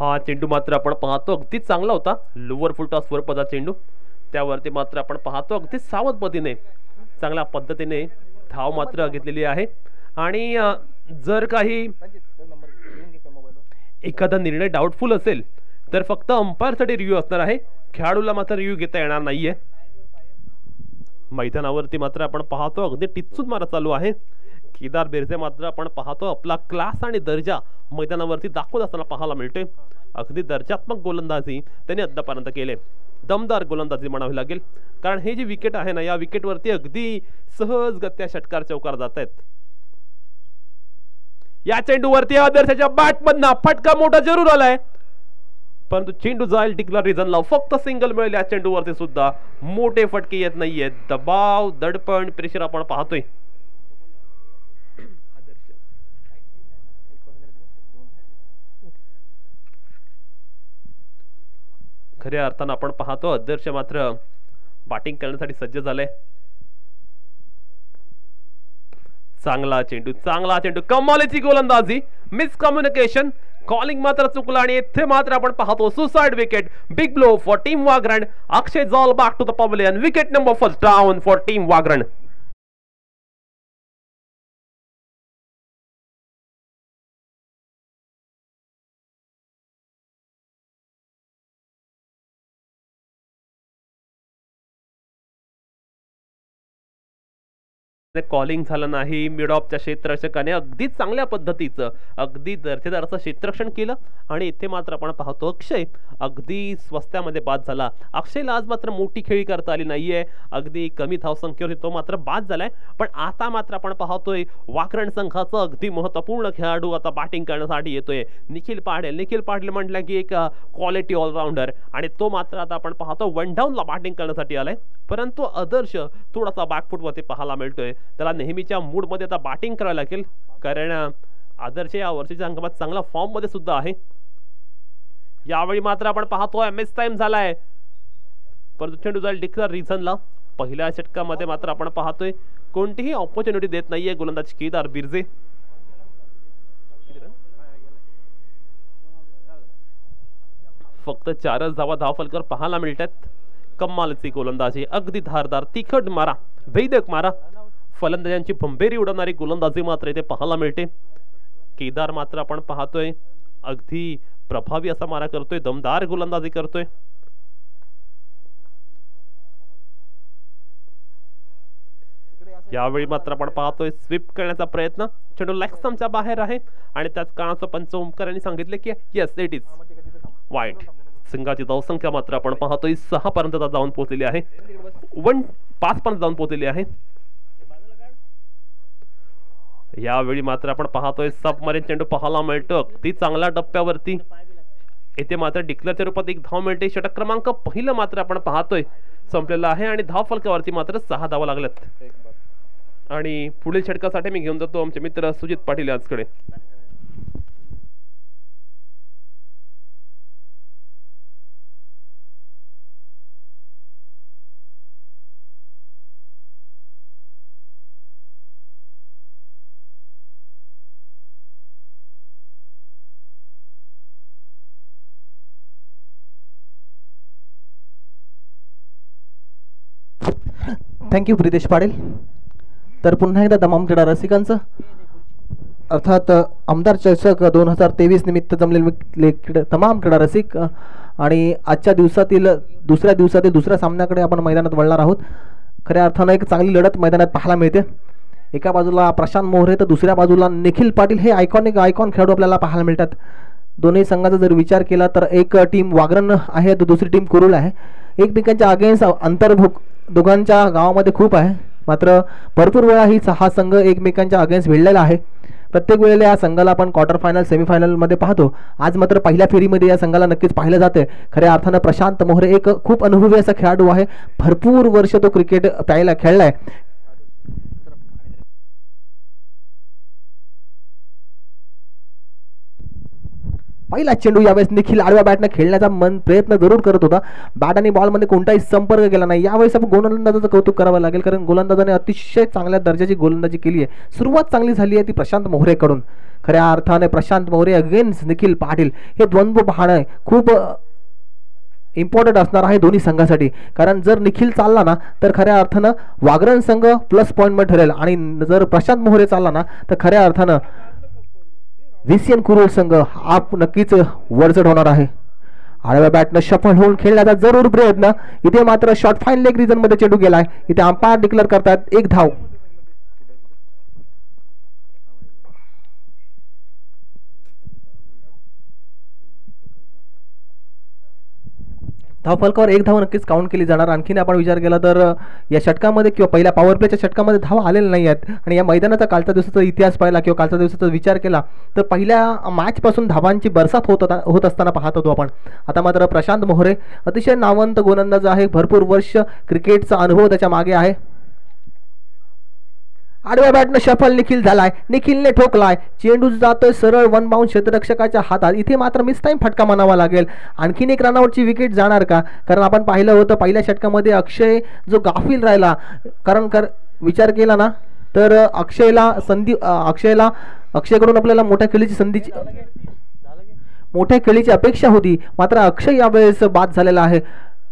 हा चेंडू मात्र आपण पाहतो अगदी चांगला होता, लोअर फुल टॉस वर पदा चेंडू, त्यावरती मात्र आपण पाहतो अगदी सावध पद्धतीने चांगल्या पद्धतीने धाव मात्र घेतलेली आहे। आणि जर काही एखादा निर्णय डाऊटफुल असेल तर फक्त अंपायरसाठी रिव्ह्यू असणार आहे, खेळाडूला मात्र रिव्ह्यू घेता येणार नाहीये। मैदानावरती मात्र आपण पाहतो अगदी टिचून मारा चालू आहे। केदार बिर्जे मात्र आपण पाहतो आपला क्लास आणि दर्जा मैदानावरती दाखवत असताना पाहायला मिळतोय। अगदी दर्जात्मक गोलंदाजी त्यांनी आतापर्यंत केले, दमदार गोलंदाजी म्हणावी लागेल, कारण हे जी विकेट आहे ना, या विकेटवरती अगदी सहजगत्या षटकार चौकार जात आहेत। या चेंडूवरती आदर्शच्या बॅटमधनं फटका मोठा जरूर आलाय, परंतु चेंडू जाईल डिक्लेअर रिझनला, फक्त सिंगल मिळेल। या चेंडूवरती सुद्धा मोठे फटके येत नाहीयेत, दबाव दडपण प्रेशर आपण पाहतोय। खऱ्या अर्थानं आपण पाहतो आदर्श मात्र बॅटिंग करण्यासाठी सज्ज झाले। चांगला चेंडू कमालीची गोलंदाजी, मिसकम्युनिकेशन, कॉलिंग मात्र चुकलं आणि इथे मात्र आपण पाहतो suicide wicket, big blow for team Wagaran. Akshay जॉल back to the pavilion, wicket number first down for team Wagaran. Calling झालं नाही, मिड ऑफच्या क्षेत्ररक्षकाने अगदी चांगल्या पद्धतीचं अगदी दर्जेदाराचं क्षेत्ररक्षण केलं आणि इथे मात्र आपण पाहतो अक्षय अगदी स्वस्त्यामध्ये बाद झाला। अक्षयला आज मात्र मोठी खेळी करता आली नाहीये, अगदी कमी धावसंख्येवर तो मात्र बाद झालाय। पण आता मात्र आपण पाहतोय वाकरण संघाचं अगदी महत्त्वपूर्ण खेळाडू आता बॅटिंग करण्यासाठी येतोय, निखिल पाटील म्हटलं की एक क्वालिटी ऑलराऊंडर, आणि तो मात्र आता आपण पाहतो वन डाऊनला बॅटिंग करण्यासाठी आलाय। परंतु आदर्श थोडासा बॅकफुटवरती पाहायला मिळतोय, त्याला नेहमीच्या मूड मध्ये आता बॅटिंग करायला लागेल, कारण आदर्श या वर्षीच्या अंकात चांगला फॉर्म मध्ये सुद्धा आहे। यावेळी मात्र आपण पाहतोय मिस टाइम झालाय, परंतु चेंडू जाईल डिक्लेअर रिझनला। पहिल्या षटकामध्ये मात्र आपण पाहतोय कोणतीही ऑपॉर्च्युनिटी देत नाहीये गोलंदाज केदार बिर्जे। फक्त 4च धावा धावफलकावर पाहायला मिळतात। कमालीची गोलंदाजी, अगदी धारदार तिखट मारा, भेदक मारा, फलंदाजांची भंबेरी उडवणारी गोलंदाजी मात्र इथे पाहायला मिळते। केदार मात्र आपण पाहतोय अगदी प्रभावी असा मारा करतोय, दमदार गोलंदाजी करतोय। यावेळी मात्र आपण पाहतोय स्वीप करण्याचा प्रयत्न, चेंडू लेग स्टंपच्या बाहेर आहे आणि त्याच काळाचं पंच ओमकार यांनी सांगितले की येस इट इज वाईड। संघाची धावसंख्या मात्र आपण पाहतोय 6 पर्यंत जाऊन पोहोचलेली आहे, 5 पर्यंत जाऊन पोहोचलेली आहे। यावेळी मात्र आपण पाहतोय सबमरीन चेंडू पाहायला मिळतो अगदी चांगल्या टप्प्यावरती, इथे मात्र डिक्लेअरच्या रूपात एक धाव मिळते। षटक क्रमांक पहिलं मात्र आपण पाहतोय संपलेला आहे आणि धाव फलकावरती मात्र 6 धावा लागल्यात। आणि पुढील षटकासाठी मी घेऊन जातो आमचे मित्र सुजित पाटील यांच्याकडे। थँक्यू प्रितेश पाटील। तर पुन्हा एकदा तमाम क्रीडा रसिकांचं अर्थात आमदार चषक 2023 निमित्त जमलेले तमाम क्रीडा रसिक आणि आजच्या दिवसातील दुसऱ्या सामन्याकडे आपण मैदानात वळणार आहोत। खऱ्या अर्थानं एक चांगली लढत मैदानात पाहायला मिळते। एका बाजूला प्रशांत मोहरे तर दुसऱ्या बाजूला निखिल पाटील, हे आयकॉन खेळाडू आपल्याला पाहायला मिळतात। दोन्ही संघाचा जर विचार केला तर एक टीम वागरण आहे तर दुसरी टीम कुरुल आहे। एकमेकांच्या अगेन्स्ट अंतर दोघांच्या गावामध्ये खूप आहे, मात्र भरपूर वेळा हा संघ एकमेकांच्या अगेन्स्ट भिडलेला आहे। प्रत्येक वेळेला या संघाला आपण क्वार्टर फायनल सेमीफायनल मध्ये पाहतो, आज मात्र पहिल्या फेरीमध्ये या संघाला नक्कीच पाहिलं जाते। खऱ्या अर्थानं प्रशांत मोहरे एक खूप अनुभवी असा खेळाडू आहे, भरपूर वर्ष तो क्रिकेट खेळलाय। पहिला चेंडू यावेळेस निखिल आडव्या बॅटने खेळण्याचा प्रयत्न जरूर करत होता. बॅट आणि बॉलमध्ये कोणताही संपर्क केला नाही. यावेळेस आपण गोलंदाजाचं कौतुक करावं लागेल, कारण गोलंदाजाने अतिशय चांगल्या दर्जाची गोलंदाजी केली आहे. सुरुवात चांगली झाली आहे ती प्रशांत मोहरेकडून. खऱ्या अर्थाने प्रशांत मोहरे अगेन्स्ट निखिल पाटील हे द्वंद्व पाहणं खूप इम्पॉर्टंट असणार आहे दोन्ही संघासाठी. कारण जर निखिल चालला ना तर खऱ्या अर्थानं वागरण संघ प्लस पॉईंटमध्ये ठरेल, आणि जर प्रशांत मोहरे चालला ना तर खऱ्या अर्थानं व्हीसीएन कुरुल संघ हा नक्कीच वरचढ होणार आहे. आडव्या बॅटनं सफल होऊन खेळण्याचा जरूर प्रयत्न. इथे मात्र शॉर्ट फाईन लेग रिजन मध्ये चेंडू गेलाय. इथे अंपायर डिक्लेअर करतात 1 धाव. धावफलकावर 1 धाव नक्कीच काउंट केली जाणार. आणखीन आपण विचार केला तर या षटकामध्ये किंवा पहिल्या पॉवर प्लेच्या षटकामध्ये धावा आलेल्या नाही आहेत. आणि या मैदानाचा कालच्या दिवसाचा इतिहास पाहिला किंवा कालच्या दिवसाचा विचार केला तर पहिल्या मॅचपासून धावांची बरसात होत असताना पाहत होतो आपण. आता मात्र प्रशांत मोहरे अतिशय नामवंत गोलंदाज आहे. भरपूर वर्ष क्रिकेटचा अनुभव त्याच्या मागे आहे. आडव्या बॅटनं सफल निखिल झालाय. निखिलने ठोकलाय. चेंडू जातोय सरळ 1 बाउंड क्षेत्ररक्षकाच्या हातात. इथे मात्र मिस टाइम फटका म्हणावा लागेल. आणखीन एक रनआउटची विकेट जाणार का? कारण आपण पाहिलं होतं पहिल्या षटकामध्ये अक्षय जो गाफील राहिला, कारण विचार केला ना तर अक्षयकडून आपल्याला मोठ्या खेळीची अपेक्षा होती. मात्र अक्षय यावेळेस बाद झालेला आहे.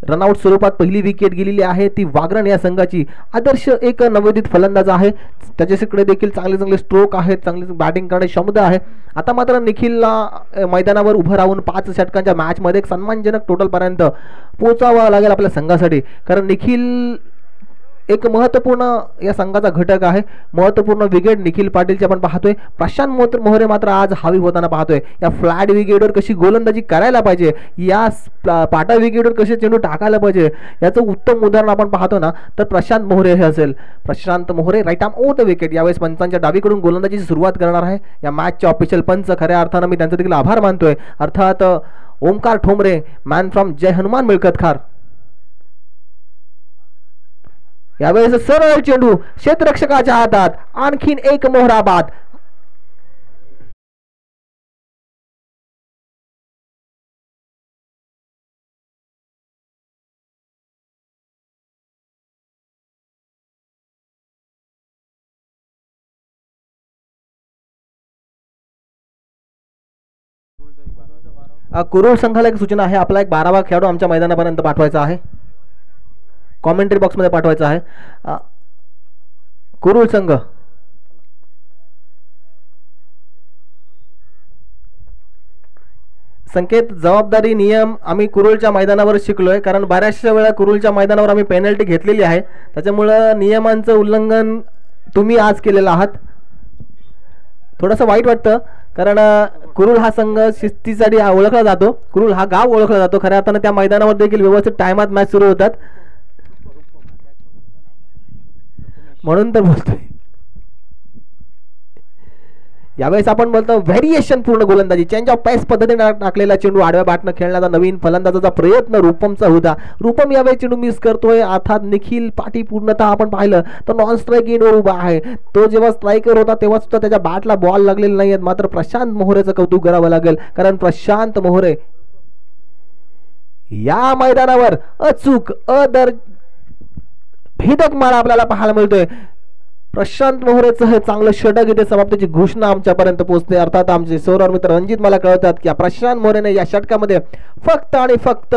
रनआउट स्वरूपात पहिली विकेट गेलेली आहे ती वागरण या संघाची. आदर्श एक नवोदित फलंदाज आहे. त्याच्याकडे देखील चांगले स्ट्रोक आहेत, चांगली बॅटिंग करण्याची क्षमता आहे. आता मात्र निखिलला मैदानावर उभं राहून 5 षटकांच्या मॅचमध्ये एक सन्मानजनक टोटलपर्यंत पोहोचावं लागेल आपल्या संघासाठी. कारण निखिल एक महत्त्वपूर्ण या संघाचा घटक आहे. महत्त्वपूर्ण विकेट निखिल पाटीलची आपण पाहतोय. प्रशांत मोहरे मात्र आज हावी होताना पाहतोय. या फ्लॅट विकेटवर कशी गोलंदाजी करायला पाहिजे, या पाटा विकेटवर कसे चेंडू टाकायला पाहिजे, याचं उत्तम उदाहरण आपण पाहतो ना तर प्रशांत मोहरे हे असेल. Prashant Mohare right arm over the wicket यावेळेस पंचांच्या डावीकडून गोलंदाजीची सुरुवात करणार आहे. या मॅचचे ऑफिशियल पंच खऱ्या अर्थानं मी त्यांचा देखील आभार मानतोय. अर्थात ओमकार ठोंबरे, मॅन फ्रॉम जय हनुमान मिळकतखार. यावेळेस सरळ चेंडू क्षेत्ररक्षकाच्या हातात. आणखीन एक मोहरा बाद. कुरुल संघाला एक सूचना आहे. आपला एक 12वा खेळाडू आमच्या मैदानापर्यंत पाठवायचा आहे. कॉमेंट्री बॉक्समध्ये पाठवायचा आहे. कुरुल संघ संकेत जबाबदारी नियम आम्ही कुरुलच्या मैदानावर शिकलोय. कारण बऱ्याचशा वेळा कुरुलच्या मैदानावर आम्ही पेनल्टी घेतलेली आहे. त्याच्यामुळं नियमांचं उल्लंघन तुम्ही आज केलेलं आहात. थोडंसं वाईट वाटतं कारण कुरुल हा संघ शिस्तीसाठी ओळखला जातो. कुरुल हा गाव ओळखला जातो. खऱ्या अर्थानं त्या मैदानावर देखील व्यवस्थित टायमात मॅच सुरू होतात. म्हणून तर बोलतोय. यावेळेस आपण बोलतो व्हेरिएशन पूर्ण गोलंदाजी, चेंज ऑफ पेस पद्धतीने टाकलेला चेंडू आडव्या बॅटनं खेळण्याचा नवीन फलंदाजाचा प्रयत्न रूपमचा होता. रूपम यावेळी चेंडू मिस करतोय. अर्थात निखिल पाटील पूर्णतः आपण पाहिलं तर नॉन स्ट्राईक इनवर उभा आहे. तो जेव्हा स्ट्रायकर होता तेव्हा सुद्धा त्याच्या बॅटला बॉल लागलेले नाही आहेत. मात्र प्रशांत मोहरेचं कौतुक करावं लागेल कारण प्रशांत मोहरे या मैदानावर अचूक भेदक मारा आपल्याला पाहायला मिळतोय. प्रशांत मोहरेचं हे चांगलं षटक इथे समाप्तीची घोषणा आमच्यापर्यंत पोहोचते. अर्थात आमचे सौरभ मित्र रणजित मला कळवतात की प्रशांत मोहरेने या षटकामध्ये फक्त आणि फक्त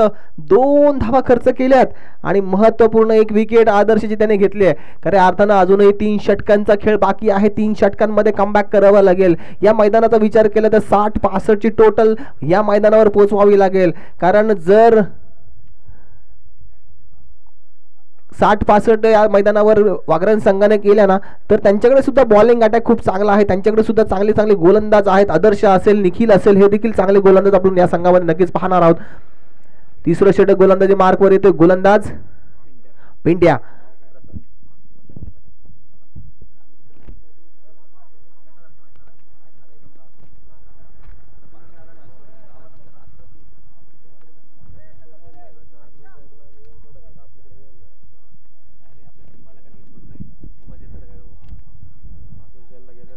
2 धावा खर्च केल्यात आणि महत्त्वपूर्ण एक विकेट आदर्शची त्याने घेतली आहे. खऱ्या अर्थानं अजूनही 3 षटकांचा खेळ बाकी आहे. 3 षटकांमध्ये कमबॅक करावा लागेल. या मैदानाचा विचार केला तर 60-65 ची टोटल या मैदानावर पोहोचवावी लागेल. कारण जर 60-65 या मैदानावर वागरण संघाने केल्या ना तर त्यांच्याकडे सुद्धा बॉलिंग अटॅक खूप चांगला आहे. त्यांच्याकडे सुद्धा चांगले गोलंदाज आहेत. आदर्श असेल, निखिल असेल, हे देखील चांगले गोलंदाज आपण या संघामध्ये नक्कीच पाहणार आहोत. तिसरं षटक गोलंदाजी मार्कवर येते गोलंदाज Pintya.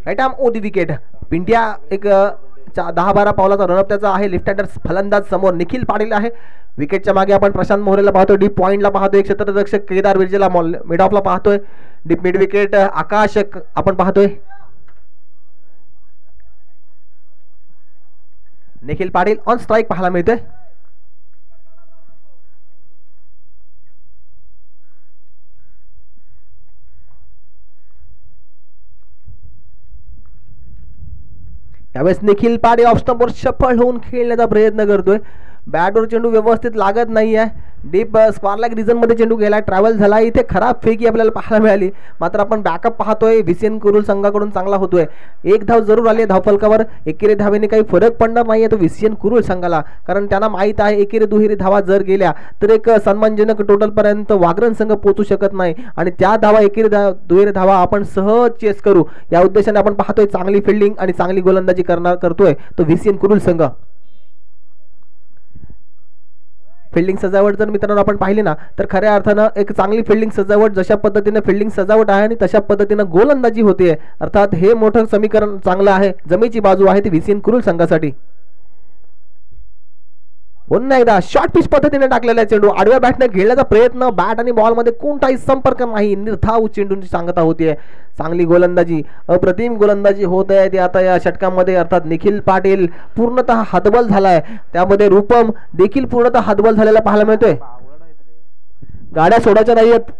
Right arm over the wicket. Pintya एक 10-12 पावलाचा रनअप त्याचा आहे. लेफ्ट हँडर फलंदाज समोर निखिल पाटील आहे. विकेटच्या मागे आपण प्रशांत मोहरेला पाहतोय. डीप पॉइंटला पाहतोय क्षेत्ररक्षक केदार विरजेला मिड ऑफला पाहतोय. डीप मिड विकेट आकाश आपण पाहतोय. निखिल पाटील ऑन स्ट्राईक पाहायला मिळते. यावेळेस निखिल पाटील ऑफ स्टंपवर सफल होऊन खेळण्याचा प्रयत्न करतोय. बॅटवर चेंडू व्यवस्थित लागत नाहीये. डीप स्क्वारलॅक रिजन मध्ये चेंडू गेला, ट्रॅव्हल झाला. इथे खराब फेकी आपल्याला पाहायला मिळाली. मात्र आपण बॅकअप पाहतोय व्हीसीएन कुरुल संघाकडून चांगला होतोय. एक धाव जरूर आली धावफलकावर. एकेरी धावेने काही फरक पडणार नाहीये तो व्हीसीएन कुरुल संघाला, कारण त्यांना माहित आहे एकेरी दुहेरी धावा जर गेल्या तर एक सन्मानजनक टोटल पर्यंत वागरण संघ पोहोचू शकत नाही आणि त्या धावा एकेरी दुहेरी धावा आपण सहज चेस करू या उद्देशाने आपण पाहतोय चांगली फिल्डिंग आणि चांगली गोलंदाजी करतोय तो व्हीसीएन कुरुल संघ. फिल्डिंग सजावट जर मित्रांनो आपण पाहिली ना तर खऱ्या अर्थानं एक चांगली फिल्डिंग सजावट, जशा पद्धतीने फिल्डिंग सजावट आहे आणि तशा पद्धतीनं गोलंदाजी होते, अर्थात हे मोठं समीकरण चांगलं आहे. जमेची बाजू आहे ती व्हीसीएन कुरुल संघासाठी. पुन्हा एकदा शॉर्ट पिच पद्धतीने टाकलेला चेंडू आडव्या बॅटने घेण्याचा प्रयत्न. बॅट आणि बॉल मध्ये कोणताही संपर्क नाही. निर्धाव चेंडूची सांगता होतीये. चांगली गोलंदाजी, अप्रतिम गोलंदाजी होत आहे ती आता या षटकामध्ये. अर्थात निखिल पाटील पूर्णतः हातबल झालाय, त्यामध्ये रूपम देखील पूर्णतः हातबल झालेला पाहायला मिळतोय. गाड्या सोडायच्या नाहीयेत.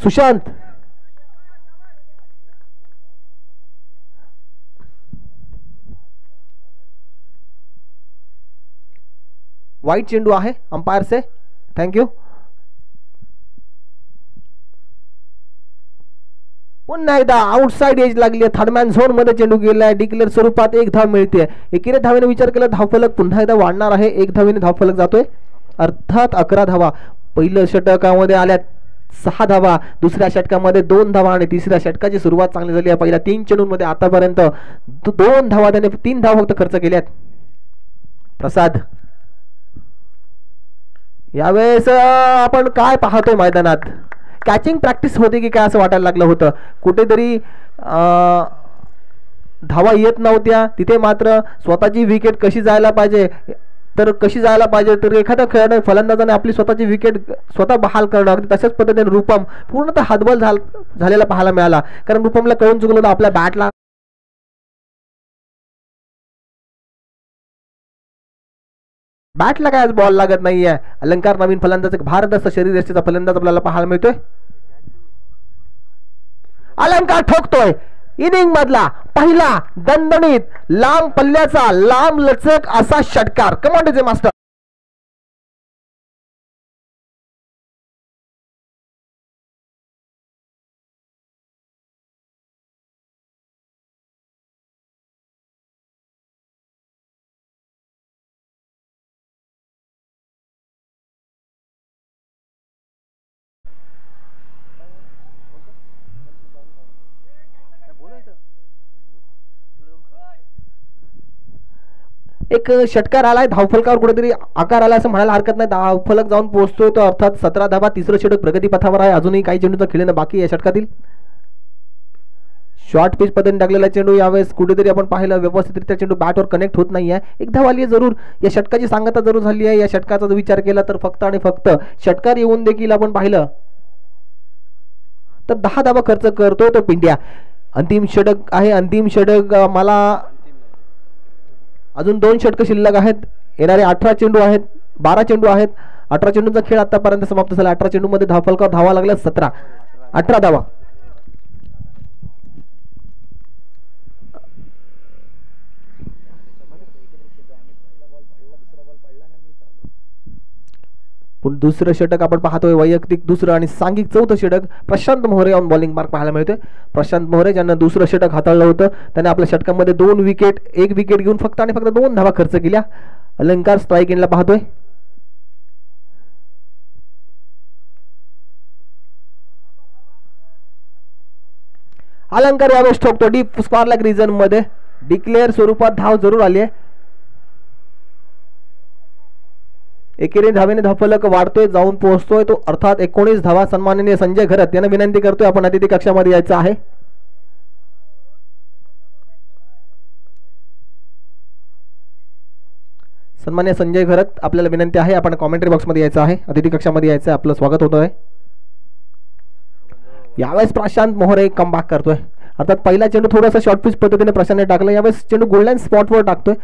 सुशांत वाईट चेंडू आहे अंपायर से, थँक्यू. पुन्हा एकदा आउटसाइड एज लागली आहे. थर्डमॅन झोन मध्ये चेंडू गेलाय. डिक्लेअर स्वरूपात एक धाव मिळते. एकेरी धावेने विचार केला धावफलक पुन्हा एकदा वाढणार आहे. एक धावेने धावफलक जातोय, अर्थात 11 धावा. पहिल्या षटकामध्ये आल्या 6 धावा, दुसऱ्या षटकामध्ये 2 धावा आणि तिसऱ्या षटकाची सुरुवात चांगली झाली आहे. पहिल्या 3 चेंडूंमध्ये आतापर्यंत 2 धावा, त्याने 3 धावा फक्त खर्च केल्यात. प्रसाद यावेळेस आपण काय पाहतोय मैदानात, कॅचिंग प्रॅक्टिस होते की काय असं वाटायला लागलं होतं. कुठेतरी धावा येत नव्हत्या, तिथे मात्र स्वतःची विकेट कशी जायला पाहिजे तर एखाद्या खेळाडू फलंदाजाने आपली स्वतःची विकेट स्वतः बहाल करणं, अगदी तशाच पद्धतीने रूपम पूर्णतः हातबल झालेला पाहायला मिळाला. कारण रूपमला कळून चुकलं होतं आपल्या बॅटला काय आज बॉल लागत नाहीये. अलंकार नवीन फलंदाज, भारदस्त शरीर यष्टीचा फलंदाज आपल्याला पाहायला मिळतोय. अलंकार ठोकतोय. इनिंग मधला पहिला दणदणीत लांब पल्ल्याचा लांब लचक असा षटकार. कमांडचे मास्टर एक षटकार आलाय. धावफलकावर कुठेतरी आकार आला असं म्हणायला हरकत नाही. धावफलक जाऊन पोहोचतोय तो, अर्थात 17 धावा. तिसरं षटक प्रगतीपथावर आहे. अजूनही काही चेंडूचा खेळणं बाकी या षटकातील. शॉर्ट पिच पद्धतीने टाकलेला चेंडू यावेळेस कुठेतरी आपण पाहिलं व्यवस्थितरित्या चेंडू बॅटवर कनेक्ट होत नाहीये. एक धाव आली आहे जरूर. या षटकाची सांगता जरूर झाली आहे. या षटकाचा जर विचार केला तर फक्त आणि फक्त षटकार येऊन देखील आपण पाहिलं तर 10 धावा खर्च करतोय तो पिंड्या. अंतिम षटक आहे. अंतिम षटक मला अजून 2 षटक शिल्लक आहेत. येणारे 18 चेंडू आहेत, 12 चेंडू आहेत. 18 चेंडूंचा खेळ आतापर्यंत समाप्त झाला. 18 चेंडू मध्ये धावफलकावर धावा लागल्या 17, 18 धावा. पण दुसरं षटक आपण पाहतोय वैयक्तिक दुसरं आणि सांघिक चौथं षटक. प्रशांत मोहरे ऑन बॉलिंग मार्क पाहायला मिळतोय. प्रशांत मोहरे ज्यांना दुसरं षटक हाताळलं होतं त्याने आपल्या षटकामध्ये 2 विकेट, 1 विकेट घेऊन फक्त आणि फक्त 2 धावा खर्च केल्या. अलंकार स्ट्राईक एंडला पाहतोय. अलंकार यावेळेस ठोकतो डीप स्क्वारलॅक रिजन मध्ये. डिक्लेअर स्वरूपात धाव जरूर आली आहे. एकेरी धावेने धावफलक वाढतोय, जाऊन पोहोचतोय तो, अर्थात 19 धावा. सन्माननीय संजय घरत यांना विनंती करतोय आपण अतिथी कक्षामध्ये यायचं आहे. सन्मान्य संजय घरत, आपल्याला विनंती आहे आपण कॉमेंट्री बॉक्समध्ये यायचं आहे, अतिथी कक्षामध्ये यायचं आहे, आपलं स्वागत होतं आहे. यावेळेस प्रशांत मोहरे कमबॅक करतोय. अर्थात पहिला चेंडू थोडासा शॉर्ट पिच पद्धतीने प्रशांतने टाकला, यावेळेस चेंडू गोल्डन स्पॉटवर टाकतोय,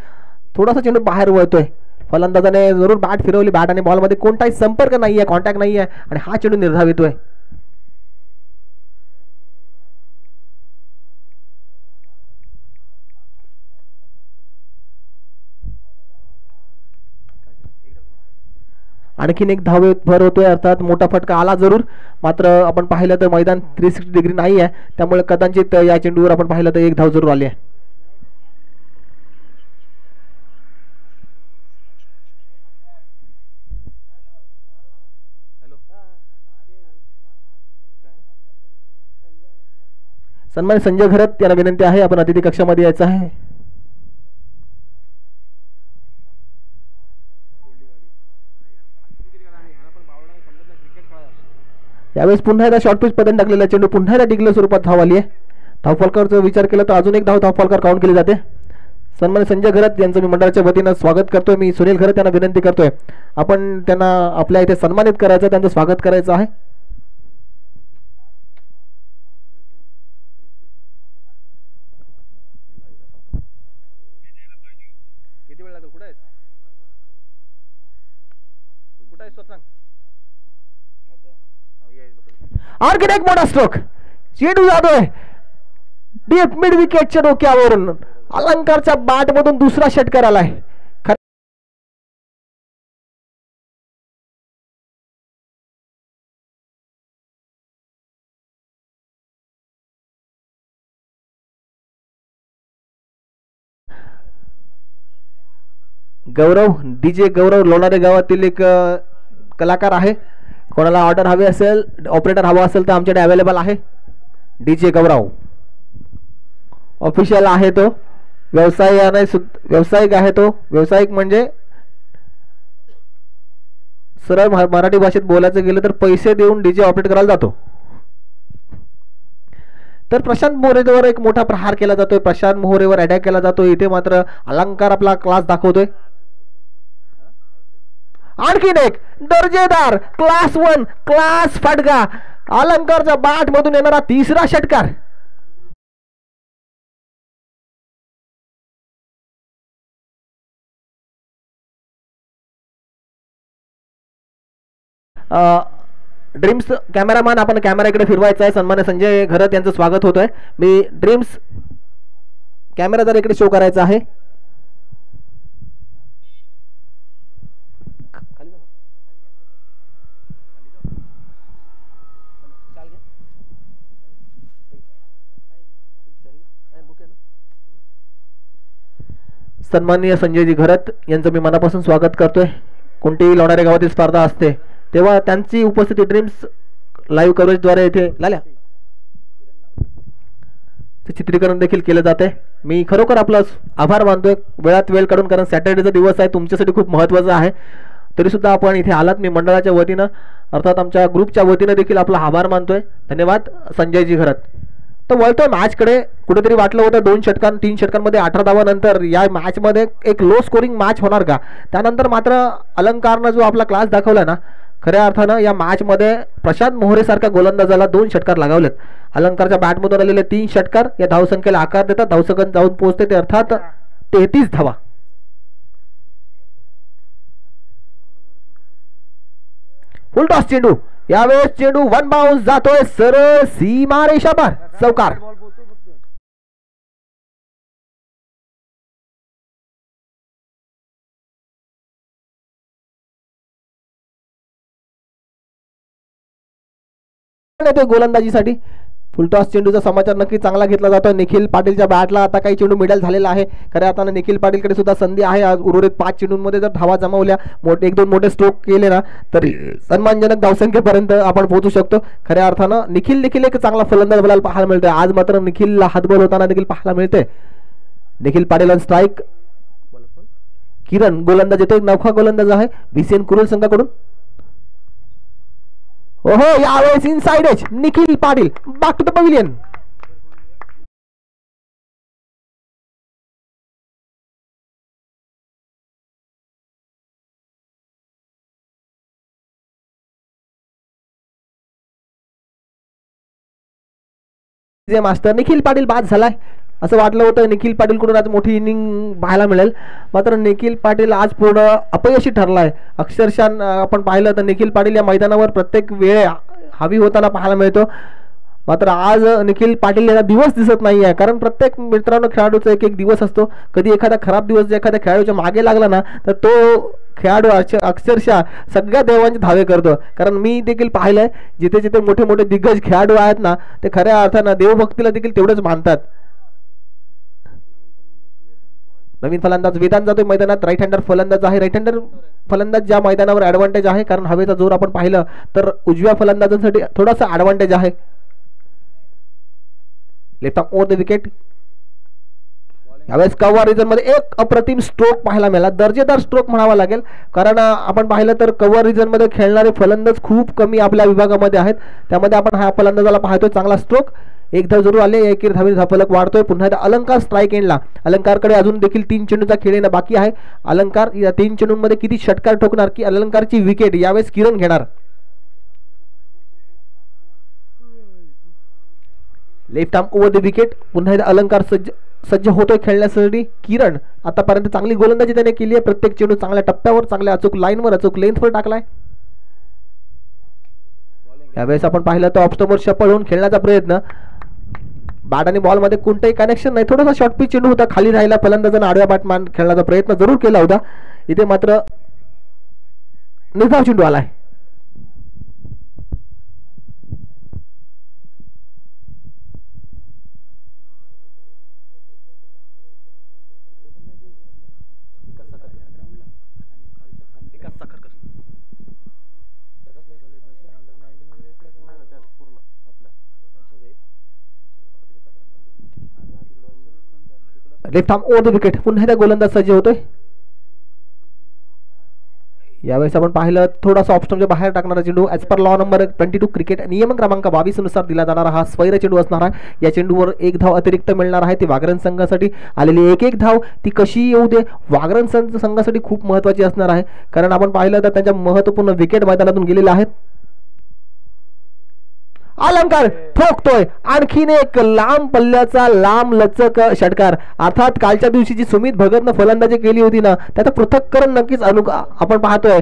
थोडासा चेंडू बाहेर वळतोय. फलंदाजाने जरूर बॅट फिरवली, बॅट आणि बॉलमध्ये कोणताही संपर्क नाही आहे, कॉन्टॅक्ट नाही आहे आणि हा चेंडू निर्धावितोय. आणखीन एक धाव भर होतोय, अर्थात मोठा फटका आला जरूर, मात्र आपण पाहिलं तर मैदान 360 डिग्री नाही आहे, त्यामुळे कदाचित या चेंडूवर आपण पाहिलं तर एक धाव जरूर आली आहे. सन्मान संजय घरत यांना विनंती आहे आपण अतिथी कक्षामध्ये यायचं आहे. यावेळेस पुन्हा एकदा शॉर्ट पिच पद्धत टाकलेला चेंडू पुन्हा एकदा डिग्लर स्वरूपात धाव आली आहे. धावफलकाचा विचार केला तर अजून एक धावफलकार काउंट केली जाते. सन्मान संजय घरत यांचं मी मंडळाच्या वतीनं स्वागत करतोय. मी सुनील घरत यांना विनंती करतोय आपण त्यांना आपल्या इथे सन्मानित करायचं, त्यांचं स्वागत करायचं आहे. किती वेळ लागेल? कुठे आहेस? कुठे आहेस? सांग. आणखीन एक मोठा स्ट्रोक, चेंडू जातोय डीप मिड विकेटच्या डोक्यावरून, अलंकारच्या बॅट मधून दुसरा षटकार आलाय. गौरव, डीजे गौरव लोणारे गावातील एक कलाकार आहे. कोणाला ऑर्डर हवी असेल, ऑपरेटर हवा असेल तर आमच्याकडे अवेलेबल आहे. डीजे गौरव ऑफिशियल आहे, तो व्यावसायिक आहे. तो व्यावसायिक म्हणजे सरळ मराठी भाषेत बोलायचं गेलं तर पैसे देऊन डीजे ऑपरेट करायला जातो. तर प्रशांत मोहरेवर एक मोठा प्रहार केला जातोय, प्रशांत मोहरेवर अटॅक केला जातोय. इथे मात्र अलंकार आपला क्लास दाखवतोय. आणखीन एक दर्जेदार क्लास 1 क्लास फटका, अलंकारच्या बॅट मधून येणारा तिसरा षटकार. ड्रीम्स कॅमेरामॅन, आपण कॅमेरा इकडे फिरवायचा आहे. सन्मान्य संजय घरत यांचं स्वागत होत आहे. मी ड्रीम्स कॅमेरा जर इकडे शो करायचा आहे. सन्माननीय संजयजी घरत यांचं मी मनापासून स्वागत करतोय. कोणतीही लोणारे गावातील स्पर्धा असते तेव्हा त्यांची उपस्थिती ड्रीम्स लाईव्ह कव्हरेजद्वारे इथे लाल्या चित्रीकरण देखील केलं जाते. मी खरोखर आपला आभार मानतोय वेळात वेळ काढून, कारण सॅटर्डेचा दिवस आहे, तुमच्यासाठी खूप महत्त्वाचा आहे. तरी सुद्धा आपण इथे आलात. मी मंडळाच्या वतीनं अर्थात आमच्या ग्रुपच्या वतीनं देखील आपला आभार मानतोय. धन्यवाद संजयजी घरत. तर वळतोय मॅचकडे. कुठेतरी वाटलं होतं 2 षटकां 3 षटकांमध्ये 18 धावानंतर या मॅचमध्ये एक लो स्कोरिंग मॅच होणार का, त्यानंतर मात्र अलंकारनं जो आपला क्लास दाखवला ना, खऱ्या अर्थानं या मॅचमध्ये प्रशांत मोहरे सारख्या गोलंदाजाला 2 षटकार लगावलेत. अलंकारच्या बॅटमधून आलेले 3 षटकार या धावसंख्येला आकार देतात. धावसंख्या जाऊन पोहोचते ते अर्थात 33 धावा. फुल टॉस चेंडू, यावेळेस चेंडू 1 बाउन्स जातोय सरळ सीमारेषा पार, चौकार. गोलंदाजीसाठी फुलटॉस चेंडूचा समाचार नक्की चांगला घेतला जातोय. निखिल पाटीलच्या बॅटला आता काही चेंडू मिडल झालेला आहे. खऱ्या अर्थानं निखिल पाटीलकडे सुद्धा संधी आहे. आज उर्वरित 5 चेंडूंमध्ये जर धावा जमवल्या, 1-2 मोठे स्ट्रोक केले ना, तर सन्मानजनक धावसंख्येपर्यंत आपण पोहोचू शकतो. खऱ्या अर्थानं निखिल देखील एक चांगला फलंदाज आपल्याला पाहायला मिळतोय. आज मात्र निखिलला हातबल होताना देखील पाहायला मिळते. Nikhil Patil on strike. किरण गोलंदाज येतो, एक नौखा गोलंदाज आहे VCN कुरुल संघाकडून. ओहो, यावेळेस inside edge Nikhil Patil back to the pavilion. जे मास्टर निखिल पाटील बाद झालाय. असं वाटलं होतं निखिल पाटील कडून आज मोठी इनिंग पाहायला मिळेल, मात्र निखिल पाटील आज पूर्ण अपयशी ठरलाय. अक्षरशः आपण पाहिलं तर निखिल पाटील या मैदानावर प्रत्येक वेळ हवी होताना पाहायला मिळतो, मात्र आज निखिल पाटील याचा दिवस दिसत नाही आहे. कारण प्रत्येक मित्रांनो खेळाडूचा एक एक दिवस असतो. कधी एखादा खराब दिवस एखाद्या खेळाडूच्या मागे लागला ना तर तो खेळाडू अक्षरशः सगळ्या देवांचे धावे करतो. कारण मी देखील पाहिलंय जिथे जिथे मोठे मोठे दिग्गज खेळाडू आहेत ना ते खऱ्या अर्थानं देवभक्तीला देखील तेवढंच मानतात. नवीन फलंदाज वेदांत जातोय मैदानात. राईट हँडर फलंदाज आहे. राईट हँडर फलंदाज ज्या मैदानावर ऍडव्हान्टेज आहे, कारण हवेचा जोर आपण पाहिलं तर उजव्या फलंदाजांसाठी थोडासा ऍडव्हान्टेज आहे. Left arm over the wicket. यावेळेस कव्हर रिजन मध्ये एक अप्रतिम स्ट्रोक पाहायला मिळाला, दर्जेदार स्ट्रोक म्हणावा लागेल. कारण आपण पाहिलं तर कव्हर रिजन मध्ये खेळणारे फलंदाज खूप कमी आपल्या विभागामध्ये आहेत. त्यामध्ये आपण हा फलंदाजाला पाहतोय. चांगला स्ट्रोक. एक धाव जरूर आले. एकेरी धावेचा धावफलक वाढतोय. पुन्हा एकदा अलंकार स्ट्राईक एंडला. अलंकारकडे अजून देखील 3 चेंडूचा खेळ येणं बाकी आहे. अलंकार या 3 चेंडूंमध्ये किती षटकार ठोकणार की अलंकारची विकेट यावेळेस किरण घेणार. Left arm over the wicket. पुन्हा एकदा अलंकार सज्ज होतोय खेळण्यासाठी. किरण आतापर्यंत चांगली गोलंदाजी त्याने केली आहे. प्रत्येक चेंडू चांगल्या टप्प्यावर, चांगल्या अचूक लाईनवर, अचूक लेंथवर टाकलाय. यावेळेस आपण पाहिलं तर ऑफस्टंपवर शपल होऊन खेळण्याचा प्रयत्न. बॅट आणि बॉल मध्ये कोणतंही कनेक्शन नाही. थोडासा शॉर्ट पिच चेंडू होता, खाली राहिला. फलंदाजाने आडव्या बॅटमॅन खेळण्याचा प्रयत्न जरूर केला होता. इथे मात्र निर्धाव चेंडू आलाय. Left arm over the wicket. पुन्हा एकदा गोलंदाज सज्ज होतोय. यावेळेस आपण पाहिलं थोडासा ऑप्शनच्या बाहेर टाकणारा चेंडू. As per law number 22 cricket नियम क्रमांक 22 नुसार दिला जाणारा हा स्वैर चेंडू असणार आहे. या चेंडूवर एक धाव अतिरिक्त मिळणार आहे. ती वागरण संघासाठी आलेली एक धाव ती कशी येऊ दे वागरण संघासाठी खूप महत्वाची असणार आहे. कारण आपण पाहिलं तर त्यांच्या महत्वपूर्ण विकेट मैदानातून गेलेल्या आहेत. अलंकार ठोकतोय आणखीन एक लांब पल्ल्याचा लांब लचक षटकार. अर्थात कालच्या दिवशी जी सुमित भगतनं फलंदाजी केली होती ना त्याचं पृथक्करण नक्कीच आपण पाहतोय.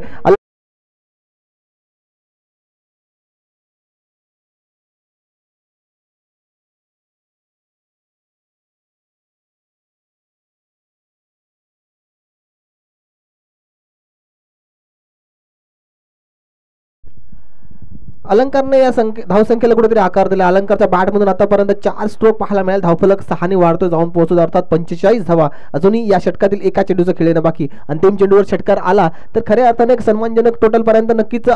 अलंकारने या धावसंख्येला कुठेतरी आकार दिला. अलंकारच्या बॅटमधून आतापर्यंत 4 स्ट्रोक पाहायला मिळाले. धावफलक 6 ने वाढतो, जाऊन पोहोचतो. अर्थात 45 धावा. अजूनही या षटकातील एका चेंडूचं खेळणं बाकी. अंतिम चेंडूवर षटकार आला तर खऱ्या अर्थाने एक सन्मानजनक टोटल पर्यंत नक्कीच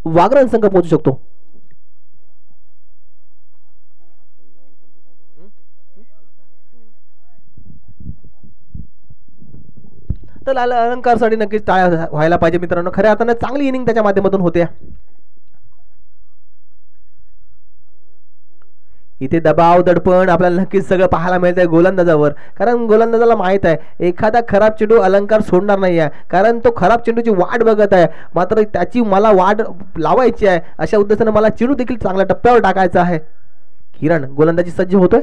वागरण संघ पोहोचू शकतो. तर अलंकारसाठी नक्कीच टाळ्या व्हायला पाहिजे मित्रांनो. खऱ्या अर्थाने चांगली इनिंग त्याच्या माध्यमातून होते. इथे दबाव दडपण आपल्याला नक्कीच सगळं पाहायला मिळतंय गोलंदाजावर. कारण गोलंदाजाला माहित आहे एखादा खराब चेंडू अलंकार सोडणार नाही आहे. कारण तो खराब चेंडूची वाट बघत आहे. मात्र त्याची मला वाट लावायची आहे. अशा उद्देशाने मला चेंडू देखील चांगल्या टप्प्यावर टाकायचा आहे. किरण गोलंदाजी सज्ज होतोय.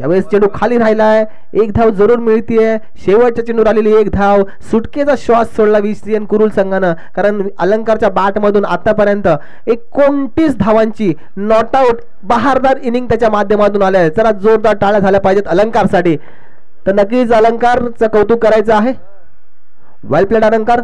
यावेळेस चेंडू खाली राहिलाय. एक धाव जरूर मिळतीये. शेवटच्या चेंडूवर आलेली एक धाव. सुटकेचा श्वास सोडला विसीएन कुरुल संघानं. कारण अलंकारच्या बॅटमधून आतापर्यंत 29 धावांची नॉट आउट बहारदार इनिंग त्याच्या माध्यमातून आल्या. चला जोरदार टाळ्या झाल्या पाहिजेत अलंकारसाठी. तर नक्कीच अलंकारचं कौतुक करायचं आहे. वेल प्लेड अलंकार.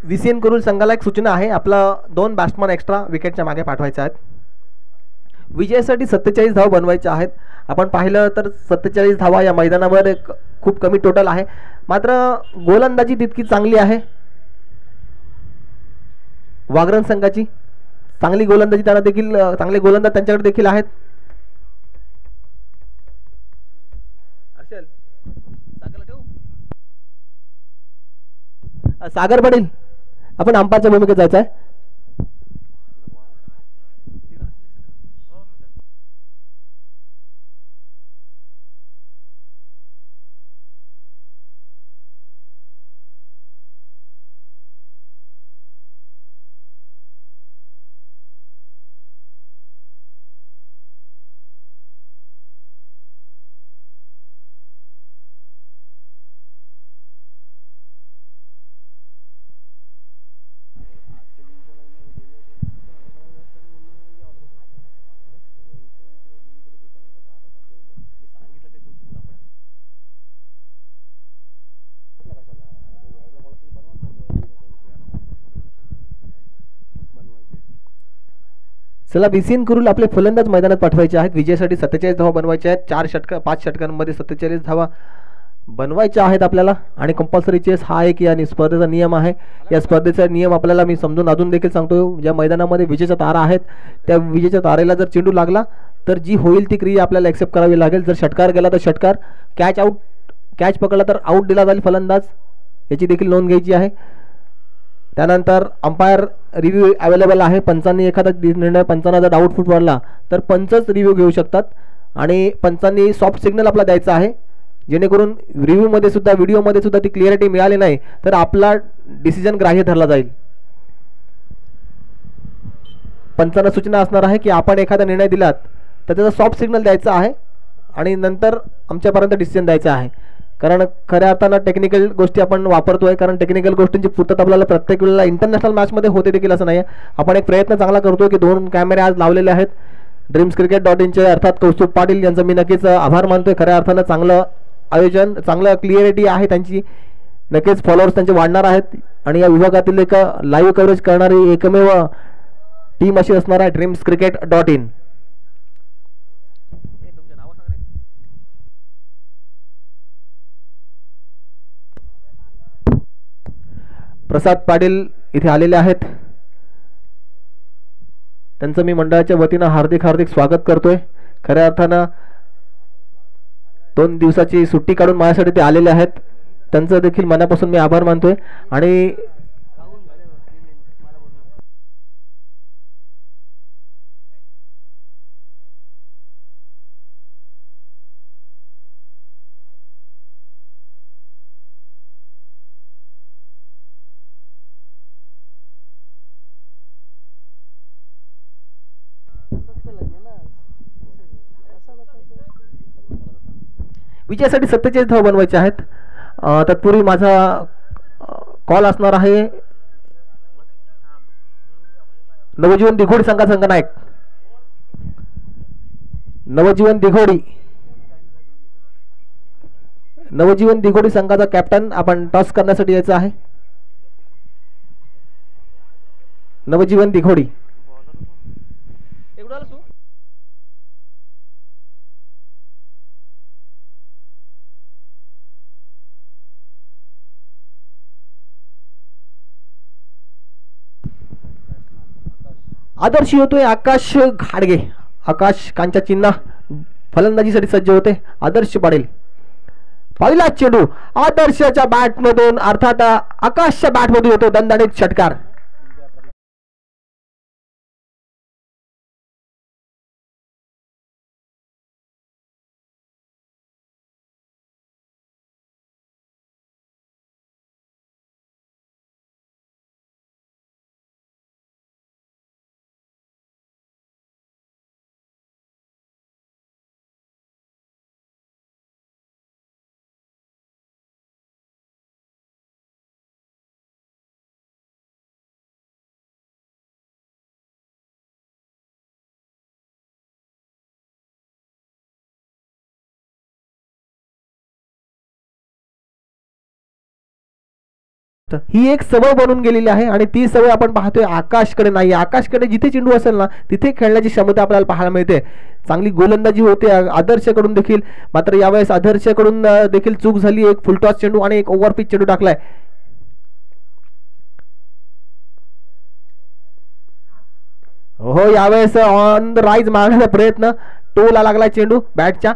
विसीएन कुरुल संघाला एक सूचना आहे. आपला 2 बॅट्समन एक्स्ट्रा विकेटच्या मागे पाठवायचे आहेत. विजयासाठी 47 धावा बनवायच्या आहेत. आपण पाहिलं तर 47 धावा या मैदानावर खूप कमी टोटल आहे. मात्र गोलंदाजी तितकी चांगली आहे वागरण संघाची. चांगली गोलंदाजी त्यांना देखील, चांगले गोलंदाज त्यांच्याकडे देखील आहेत. सागर पाटील आपण अंपायरच्या भूमिकेत जायचं आहे. चला बीसीएन कुरुल आपले फलंदाज मैदानात पाठवायचे आहेत. विजयासाठी 47 धावा बनवायच्या आहेत. 5 षटकांमध्ये 47 धावा बनवायच्या आहेत आपल्याला. आणि कंपल्सरी चेस हा एक या स्पर्धेचा नियम आहे. या स्पर्धेचा नियम आपल्याला मी समजून अजून देखील सांगतो. ज्या मैदानामध्ये विजेचा तारा आहेत त्या विजेच्या तारेला जर चेंडू लागला तर जी होईल ती क्रिया आपल्याला ॲक्सेप्ट करावी लागेल. जर षटकार गेला तर षटकार, कॅच पकडला तर आऊट दिला जाईल फलंदाज, याची देखील नोंद घ्यायची आहे. त्यानंतर अंपायर रिव्ह्यू अवेलेबल आहे. पंचांनी एखादा निर्णय पंचांना जर डाऊटफुल पडला तर पंचच रिव्ह्यू घेऊ शकतात. आणि पंचांनी सॉफ्ट सिग्नल आपला द्यायचा आहे, जेणेकरून रिव्ह्यूमध्ये सुद्धा व्हिडिओमध्ये सुद्धा ती क्लिअरिटी मिळाली नाही तर आपला डिसिजन ग्राह्य धरला जाईल. पंचांना सूचना असणार आहे की आपण एखादा निर्णय दिलात तर त्याचा सॉफ्ट सिग्नल द्यायचा आहे आणि नंतर आमच्यापर्यंत डिसिजन द्यायचा आहे. कारण खऱ्या अर्थानं टेक्निकल गोष्टी आपण वापरतोय, कारण टेक्निकल गोष्टींची पूर्तता आपल्याला प्रत्येक वेळेला इंटरनॅशनल मॅचमध्ये होते देखील असं नाही आहे. आपण एक प्रयत्न चांगला करतोय की 2 कॅमेरे आज लावलेले आहेत. dreamscricket.in अर्थात कौस्तुभ पाटील यांचं मी नक्कीच आभार मानतोय. खऱ्या अर्थानं चांगलं आयोजन, चांगलं क्लिअरिटी आहे त्यांची. नक्कीच फॉलोअर्स त्यांचे वाढणार आहेत आणि या विभागातील एक लाईव्ह कव्हरेज करणारी एकमेव टीम अशी असणार आहे dreamscricket.in. प्रसाद पाटील इथे आलेले आहेत. त्यांचं मी मंडळाच्या वतीनं हार्दिक स्वागत करतोय. खऱ्या अर्थानं 2 दिवसाची सुट्टी काढून माझ्यासाठी ते आलेले आहेत. त्यांचं देखील मनापासून मी आभार मानतोय. आणि विजयासाठी 47 धावा बनवायचे आहेत. तत्पूर्वी माझा कॉल असणार आहे नवजीवन दिघोडी संघाचा संघनायक नवजीवन दिघोडी संघाचा कॅप्टन. आपण टॉस करण्यासाठी यायचं आहे. नवजीवन दिघोडी. आदर्श होतोय आकाश घाडगे. आकाश कांच्या चिन्ह फलंदाजीसाठी सज्ज होते. आदर्श पाटील. पहिला चेंडू आदर्शच्या बॅटमधून अर्थात आकाशच्या बॅटमधून येतो दणदणीत षटकार. ही एक सवय बनून गेलेली आहे आणि ती सवय आपण पाहतोय आकाशकडे नाही. आकाशकडे जिथे चेंडू असेल ना तिथे खेळण्याची क्षमता आपल्याला पाहायला मिळते. चांगली गोलंदाजी होते आदर्शकडून देखील. मात्र यावेळेस आदर्शकडून देखील चूक झाली. एक फुलटॉस चेंडू आणि एक ओव्हरपिच चेंडू टाकलाय. हो, यावेळेस ऑन द राईज मारण्याचा प्रयत्न. टोला लागलाय चेंडू बॅटच्या.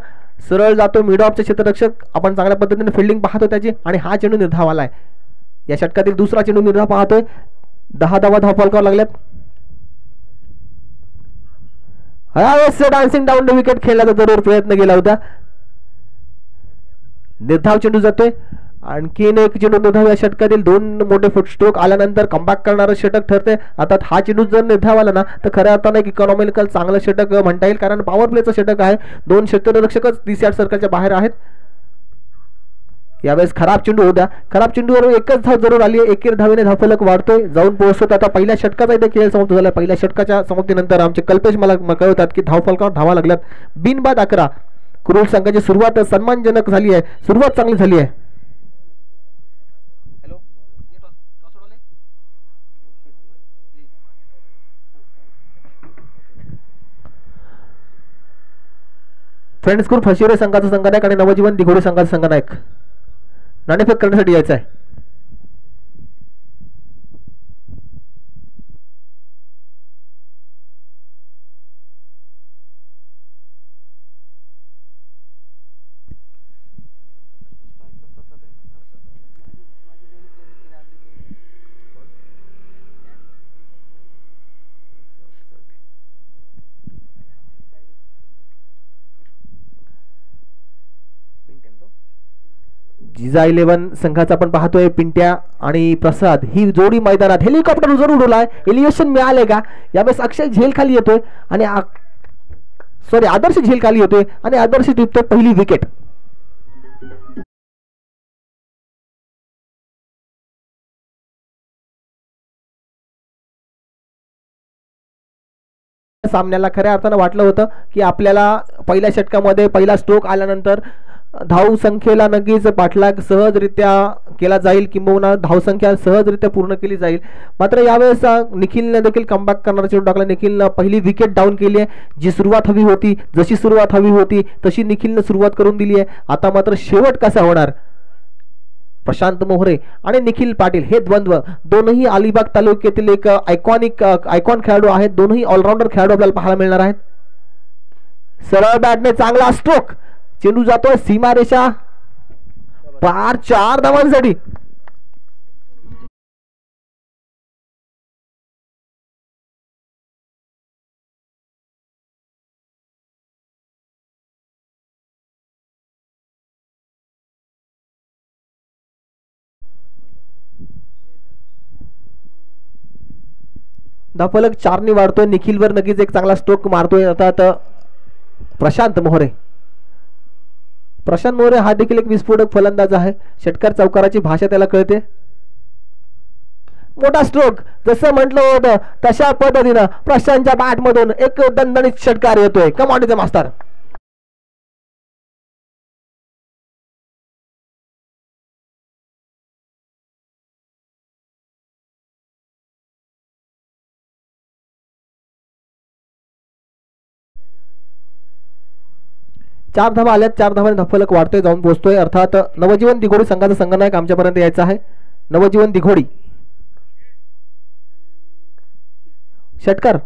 सरळ जातो मिड ऑफचे क्षेत्ररक्षक. आपण चांगल्या पद्धतीने फिल्डिंग पाहतो त्याची आणि हा चेंडू निर्धाव आलाय. या षटकातील दुसरा चेंडू निर्धाव पाहतोय. 10 धावा धावफलकावर लागल्यात. यावेळेस डान्सिंग डाऊन द विकेट खेळण्याचा जरूर प्रयत्न केला होता. निर्धाव चेंडू जातोय. आणखीन एक चेंडू निर्धाव. या षटकातील 2 मोठे फुटस्ट्रोक आल्यानंतर कमबॅक करणारं षटक ठरते. आता हा चेंडू जर निर्धाव आला ना तर खऱ्या अर्थानं एक इकॉनॉमिकल चांगलं षटक म्हणता येईल, कारण पॉवर प्लेचं षटक आहे. 2 क्षेत्ररक्षकच 30 यार्ड सर्कलच्या बाहेर आहेत. यावेळेस खराब चेंडू होता. खराब चेंडूवर एकच धाव जरूर आली. 1 धावेने धावफलक वाढतोय, जाऊन पोहोचतो. आता पहिल्या षटकाचा इथे खेळ समाप्त झाला. पहिल्या षटकाच्या समाप्तीनंतर आमचे कल्पेश मला कळवतात की धावफलकावर धावा लागल्यात. बिनबाद 11. कुरुल संघाची सुरुवात सन्मानजनक झाली आहे. सुरुवात चांगली झाली आहे. फ्रेंड्स ग्रुप हशिरे संघाचा संघनायक आणि नवजीवन दिघोडी संघाचा संघनायक नाणेफेक करण्यासाठी यायचं आहे. जिजा 11 संघाचा आपण पाहतोय पिंट्या आणि प्रसाद ही जोडी मैदानात. हेलिकॉप्टर जरूर उडलाय. एलिव्हेशन मिळाले का यावेळेस? अक्षय झेल खाली येतोय आणि आदर्श झेल खाली येतोय आणि आदर्श टिपतोय पहिली विकेट. सामन्याला खऱ्या अर्थानं वाटलं होतं की आपल्याला पहिल्या षटकामध्ये पहिला स्ट्रोक आल्यानंतर धाव संख्येला नक्कीच पाठलाग सहजरित्या केला जाईल किंबहुना धावसंख्या सहजरित्या पूर्ण केली जाईल. मात्र यावेळेस निखिलने देखील कमबॅक करणारा चेंडू टाकला. निखिलनं पहिली विकेट डाऊन केली आहे. जी सुरुवात हवी होती, जशी सुरुवात हवी होती तशी निखिलनं सुरुवात करून दिली आहे. आता मात्र शेवट कसा होणार? प्रशांत मोहरे आणि निखिल पाटील हे द्वंद्व दोनही अलिबाग तालुक्यातील एक आयकॉन खेळाडू आहेत. दोनही ऑलराऊंडर खेळाडू आपल्याला पाहायला मिळणार आहेत. सरळ बॅटने चांगला स्ट्रोक, चेंडू जातोय सीमारेषा पार 4 धावांसाठी. धावफलक 4 वाढतोय. निखिलवर नक्कीच एक चांगला स्ट्रोक मारतोय आता प्रशांत मोहरे. प्रशांत मोहरे हा देखील एक विस्फोटक फलंदाज आहे. षटकार चौकाराची भाषा त्याला कळते. मोठा स्ट्रोक, जसं म्हटलं होतं तशा पद्धतीनं प्रशांतच्या बॅट मधून एक दणदणीत षटकार येतोय. कमांडीचा मास्तर. चार धावा आल्यात. 4 धावांनी धावफलक वाढतोय, जाऊन पोहोचतोय. अर्थात नवजीवन दिघोडी संघाचा संघनायक आमच्यापर्यंत यायचा आहे. नवजीवन दिघोडी षटकार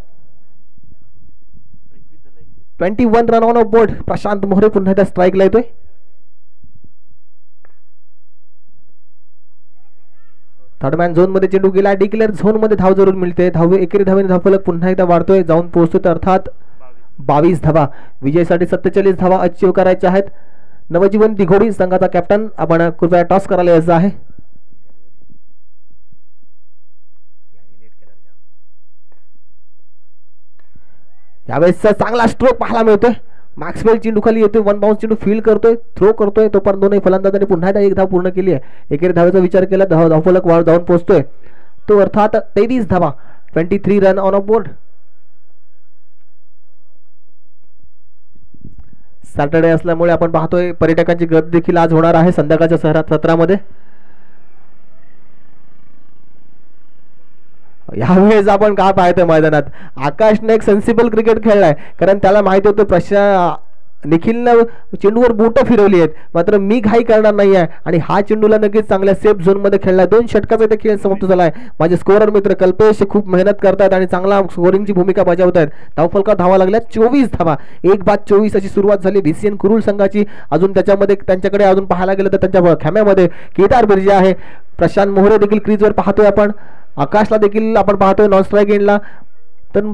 21 रन ऑन बोर्ड. प्रशांत मोहरे पुन्हा एकदा स्ट्राईकला येतोय. थर्डमॅन झोन मध्ये चेंडू गेला. डिक्लेअर झोन मध्ये धाव जरूर मिळते. एकेरी धावेने धावफलक पुन्हा एकदा वाढतोय, जाऊन पोहोचतोय. अर्थात 22 धावा. विजयासाठी 47 धावा अचीव करायच्या आहेत. नवजीवन दिघोडी संघाचा कॅप्टन आपण कृपया टॉस करायला यायचं आहे. यावेळेस चांगला स्ट्रोक पाहायला मिळतोय. मॅक्सवेल चेंडू खाली येतोय. 1 बाउन्स चेंडू फील्ड करतोय, थ्रो करतोय. तोपर्यंत दोन्ही फलंदाजांनी पुन्हा एकदा 1 धाव पूर्ण केली आहे. एकेरी धावेचा विचार केला, धावफलक वाढ जाऊन पोहोचतोय तो. अर्थात 23 धावा, 23 रन ऑन बोर्ड. सॅटर्डे असल्यामुळे आपण पाहतोय पर्यटकांची गर्दी देखील आज होणार आहे संध्याकाळच्या सत्रामध्ये. यावेळेस आपण काय पाहतोय मैदानात, आकाशने एक सेन्सिबल क्रिकेट खेळलाय. कारण त्याला माहिती होतं निखिलनं चेंडूवर बोट फिरवली आहेत, मात्र मी घाई करणार नाही आहे आणि हा चेंडूला नक्कीच चांगल्या सेफ झोन मध्ये खेळलाय. 2 षटकाचा इथे खेळ समाप्त झालाय. माझे स्कोरर मित्र कल्पेश खूप मेहनत करतात आणि चांगला स्कोरिंगची भूमिका बजावत आहेत. धावफलकावर धावा लागल्या 24 धावा. 1-24 अशी सुरुवात झाली VCN कुरुल संघाची. अजून त्याच्यामध्ये त्यांच्याकडे अजून पाहायला गेलं तर त्यांच्या खेम्यामध्ये केदार बिर्जे आहे. प्रशांत मोहरे देखील क्रीजवर पाहतोय आपण. आकाशला देखील आपण पाहतोय नॉन स्ट्राईक एंडला. तर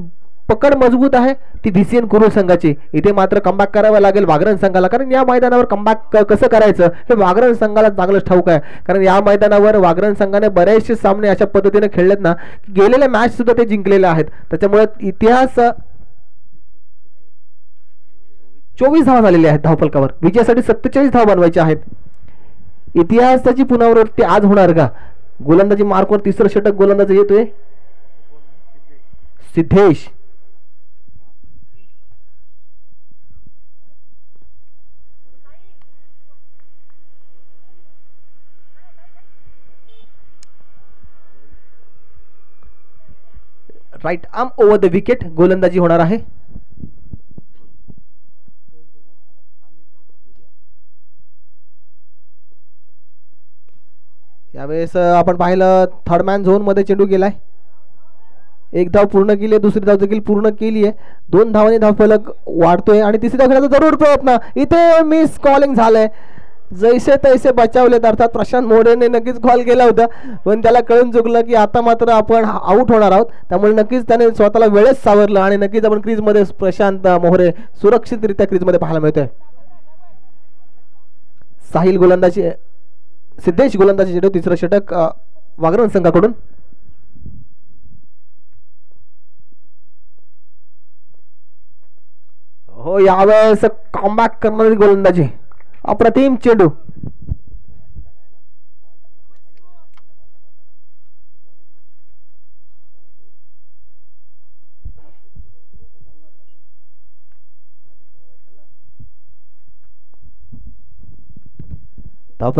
पकड मजबूत आहे ती VCN कुरुल संघाची. इथे मात्र कमबॅक करावं लागेल वागरण संघाला, कारण या मैदानावर कमबॅक कसं करायचं हे वागरण संघाला चांगलंच ठाऊक आहे. कारण या मैदानावर वागरण संघाने बरेचसे सामने अशा पद्धतीने खेळलेत ना, गेलेले मॅच सुद्धा ते जिंकलेले आहेत. त्याच्यामुळे इतिहास 24 धावा झालेल्या आहेत धावफलकावर. विजयासाठी 47 धावा बनवायच्या आहेत. इतिहासाची पुनरावृत्ती आज होणार का? गोलंदाजी मार्कवर 3रं षटक गोलंदाज येतोय Siddhesh. Right arm over the wicket गोलंदाजी होणार आहे. यावेळेस आपण पाहिलं थर्ड मॅन झोन मध्ये चेंडू गेलाय, एक धाव पूर्ण केली आहे, दुसरी धाव देखील पूर्ण केली आहे, 2 धावांनी धावफलक वाढतोय आणि तिसरी धाव खेळायचा जरूर प्रयत्न, इथे मिस कॉलिंग झालंय, जैसे तैसे बचावलेत. अर्थात प्रशांत मोरेने नक्कीच कॉल केला होता पण त्याला कळून चुकलं की आता मात्र आपण आऊट होणार आहोत, त्यामुळे नक्कीच त्याने स्वतःला वेळेस सावरलं आणि नक्कीच आपण क्रीजमध्ये प्रशांत मोरे सुरक्षितरित्या क्रीजमध्ये पाहायला मिळतोय. साहिल गोलंदाजी, सिद्धेश गोलंदाजी चेंडू, तिसरं षटक वागरण संघाकडून. हो, यावेळेस कॉमबॅक करणारी गोलंदाजी, अप्रतिम चेंडू.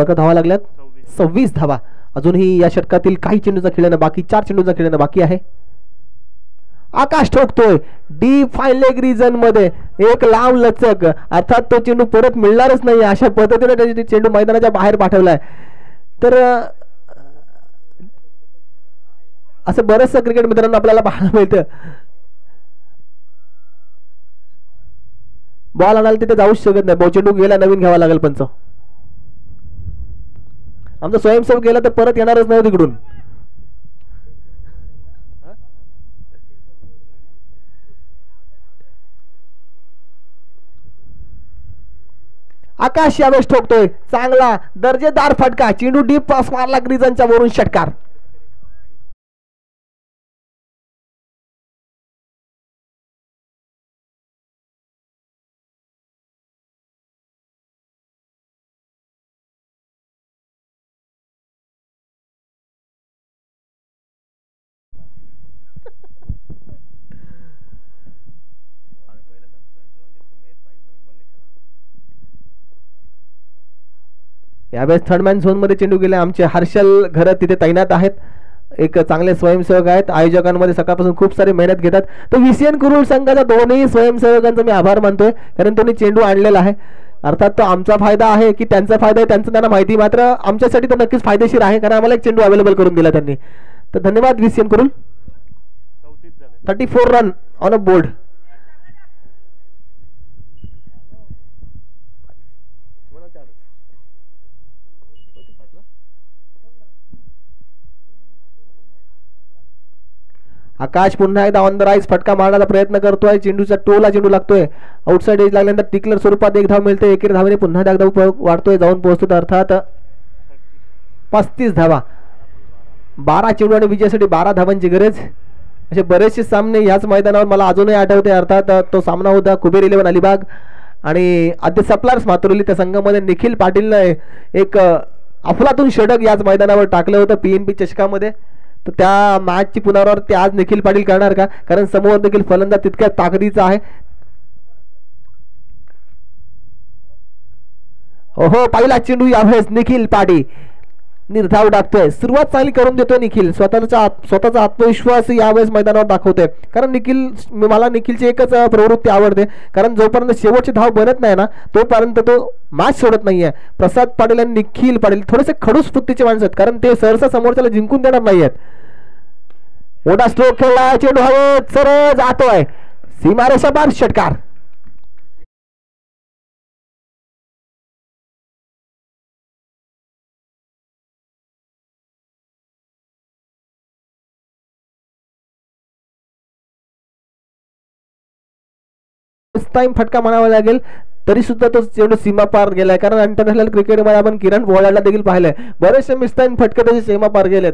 धावा लागल्यात 26 धावा. अजूनही या षटकातील काही चेंडूचा खेळणं बाकी, 4 चेंडूचा खेळणं बाकी आहे. आकाश ठोकतोय डीप फाईन लेग रिजन मध्ये, एक लांब लचक, अर्थात तो चेंडू परत मिळणारच नाही अशा पद्धतीने त्याची चेंडू मैदानाच्या बाहेर पाठवलाय. तर असं बरंचसं क्रिकेट मित्रांनो आपल्याला पाहायला मिळतं. बॉल आणायला तिथे जाऊच शकत नाही, चेंडू गेला, नवीन घ्यावा लागेल पंच. आमचा स्वयंसेवक गेला तर परत येणारच नाही तिकडून. आकाश यावेळेस ठोकतोय चांगला दर्जेदार फटका, चेंडू डीप पास मारला ग्रीजनच्या वरून, षटकार. यावेळेस थर्ड मॅन झोन मध्ये चेंडू गेले, आमचे हर्षल घरत तिथे तैनात आहेत, एक चांगले स्वयंसेवक आहेत, आयोजकांमध्ये सकाळपासून खूप सारी मेहनत घेतात. तर विसीएन कुरुल संघाच्या दोन्ही स्वयंसेवकांचा मी आभार मानतोय, कारण त्यांनी चेंडू आणलेला आहे. अर्थात तो आमचा फायदा आहे की त्यांचा फायदा आहे त्यांचं त्यांना माहिती, मात्र आमच्यासाठी तो नक्कीच फायदेशीर आहे कारण आम्हाला एक चेंडू अवेलेबल करून दिला त्यांनी. तर धन्यवाद VCN Kurul. 34 run on a board. Akash पुन्हा एकदा ऑन द राईज फटका मारण्याचा प्रयत्न करतोय, चेंडूचा टोला चेंडू लागतोय, आउटसाइड एज लागल्यानंतर टिकलर स्वरूपात एक धाव मिळते, एकेरी धावेने पुन्हा एकदा वाढतोय, जाऊन पोहोचतो. अर्थात 35 धावा, 12 चेंडू आणि विजयासाठी 12 धावांची गरज. असे बरेचसे सामने याच मैदानावर मला अजूनही आठवते. अर्थात तो सामना होता कुबेर 11 अलिबाग आणि आद्य सप्लायर्स मातुरली. त्या संघामध्ये निखिल पाटीलने एक अफलातून षटक याच मैदानावर टाकलं होतं PNP चषकामध्ये. तर त्या मॅचची पुनरावृत्ती आज निखिल पाटील करणार का, कारण समोर देखील फलंदाज तितक्या ताकदीचा आहे. हो, पहिला चेंडू यावेळेस निखिल पाटील निर्धाव टाकतोय, सुरुवात चांगली करून देतोय निखिल, स्वतःचा आत्मविश्वास यावेळेस मैदानावर दाखवतोय. कारण मला निखिलची एकच प्रवृत्ती आवडते, कारण जोपर्यंत शेवटची धाव बनत नाही ना तोपर्यंत तो मॅच सोडत नाहीये. प्रसाद पाटील आणि निखिल पाटील थोडेसे खडूस वृत्तीचे माणसं आहेत, कारण ते सहसा समोरच्याला जिंकून देणार नाहीयेत. मोठा स्ट्रोक खेळला, चेंडू हवेत सरळ जातोय, सीमारेषा पार, षटकार. टाइम फटका म्हणावा लागेल, तरी सुद्धा तो चेंडू सीमा पार गेलाय. कारण इंटरनॅशनल क्रिकेटमध्ये आपण किरण पोलार्डला देखील पाहिलंय, बरेचसे मिसटाइम फटके त्याची सीमा पार गेलेत.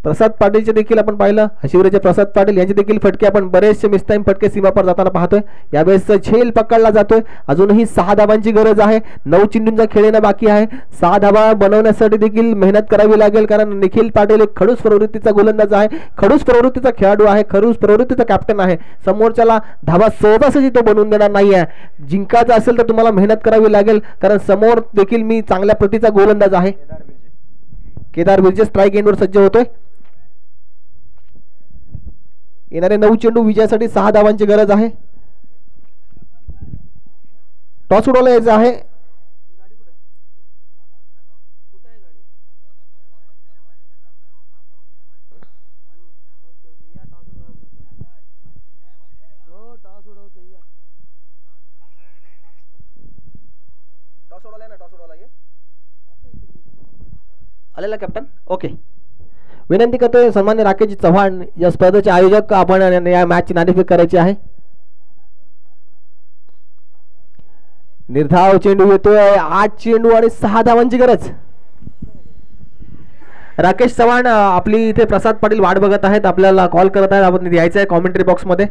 प्रसाद पाटीलचे देखील आपण पाहिलं, शिवरेचे प्रसाद पाटील यांचे देखील फटके आपण बरेचसे मिसटाइम फटके सीमापार जाताना पाहतोय. यावेळेस झेल पकडला जातोय, अजूनही 6 धावांची गरज आहे, 9 चेंडूंचा खेळणं बाकी आहे. 6 धावा बनवण्यासाठी देखील मेहनत करावी लागेल, कारण निखिल पाटील एक खडूस प्रवृत्तीचा गोलंदाज आहे, खडूस प्रवृत्तीचा खेळाडू आहे, खडूस प्रवृत्तीचा कॅप्टन आहे. समोरच्याला धावा सहजासहजी तो बनवून देणार नाही आहे. जिंकायचं असेल तर तुम्हाला मेहनत करावी लागेल, कारण समोर देखील मी चांगल्या प्रतीचा गोलंदाज आहे. केदार विरजे स्ट्राईक एंडवर सज्ज होतोय. येणारे 9 चेंडू विजयासाठी 6 धावांची गरज आहे. टॉस उडवला यायचा आहे. आलेला कॅप्टन. ओके, विनंती करतोय सन्मान्य राकेश चव्हाण या स्पर्धेचे आयोजक, आपण या मॅचची नाणेफेक करायची आहे. निर्धाव चेंडू येतोय, 8 चेंडू आणि 6 धावांची गरज. राकेश चव्हाण आपली इथे प्रसाद पाटील वाट बघत आहेत, आपल्याला कॉल करत आहेत, आपण यायचं आहे कॉमेंट्री बॉक्स मध्ये.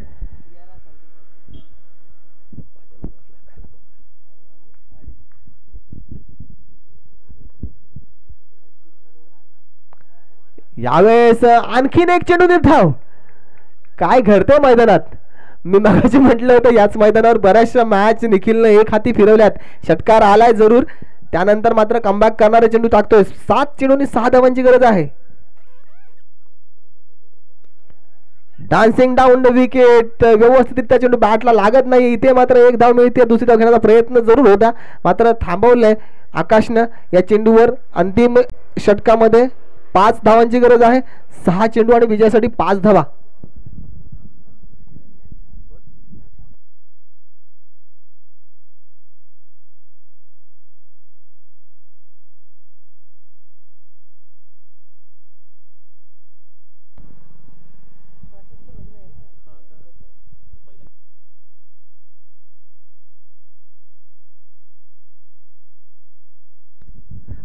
यावेळेस आणखीन एक चेंडू निर्धाव. काय घडतंय मैदानात. मी मगाशी म्हटलं होतं याच मैदानावर बऱ्याचशा मॅच निखिलने एक हाती फिरवल्यात. षटकार आलाय जरूर, त्यानंतर मात्र कमबॅक करणारे चेंडू टाकतोय. 7 चेंडूंनी 6 धावांची गरज आहे. डान्सिंग डाऊन द विकेट, व्यवस्थित त्या चेंडू बॅटला लागत नाही. इथे मात्र 1 धाव मिळते, दुसरी धाव घेण्याचा प्रयत्न जरूर होता, मात्र थांबवलंय आकाशनं या चेंडूवर. अंतिम षटकामध्ये 5 धावांची गरज आहे. 6 चेंडू आणि विजयासाठी 5 धावा.